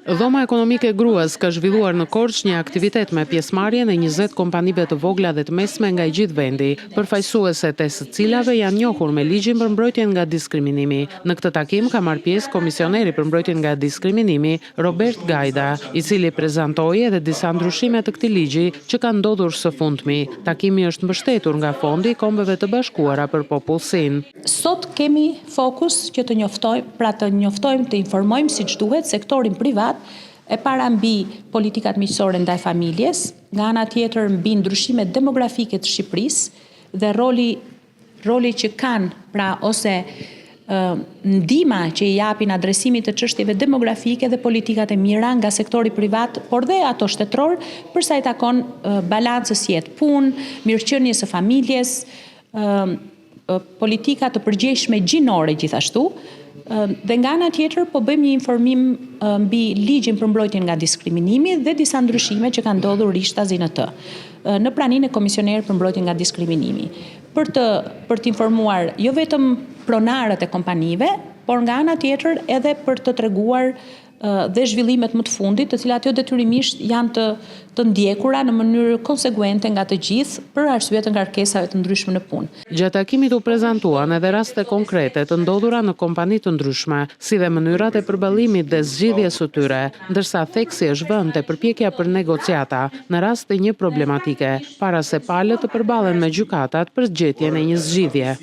Dhoma ekonomike e Gruas ka zhvilluar në Korçë një aktivitet me pjesëmarrjen e 20 kompanive të vogla dhe të mesme nga i gjithë vendi, përfaqësueset e së cilave janë njohur me ligjin për mbrojtjen nga diskriminimi. Në këtë takim ka marrë pjesë komisioneri për mbrojtjen nga diskriminimi, Robert Gajda, i cili prezantoi edhe disa ndryshime të këtij ligji që kanë ndodhur së fundmi. Takimi është mbështetur nga Fondi i Kombeve të Bashkuara për Popullsinë. Sot kemi fokus që të njoftojmë, të informojmë siç duhet sektorin privat, e para mbi politikat miqësore ndaj familjes, nga ana tjetër mbi ndryshimet demografike të Shqipërisë dhe roli që kanë ose ndihma që i japin adresimit të çështjeve demografike dhe politikat e mira nga sektori privat, por dhe ato shtetëror, për sa i takon balancës jetë-punë, mirëqenies së familjes, politika të përgjegjshme gjinore gjithashtu. Dhe nga ana tjetër po bëjmë një informim mbi ligjin për mbrojtjen nga diskriminimi dhe disa ndryshime që kanë ndodhur rishtazi në të, në praninë e komisionerit për mbrojtjen nga diskriminimi. Për të informuar jo vetëm pronarët e kompanive, por nga ana tjetër edhe për të treguar dhe zhvillimet më të fundit, të cilat jo detyrimisht janë të ndjekura në mënyrë konsekuente nga të gjithë për arsye të ngarkesave të ndryshme në punë. Gjatë takimit u prezantuan edhe raste konkrete të ndodhura në kompani të ndryshme, si dhe mënyrat e përballimit dhe zgjidhjes së tyre, ndërsa theksi është vënë te përpjekja për negociata në rast të një problematike, para se palët të përballen me gjykatat për zgjedhjen e një zgjidhje.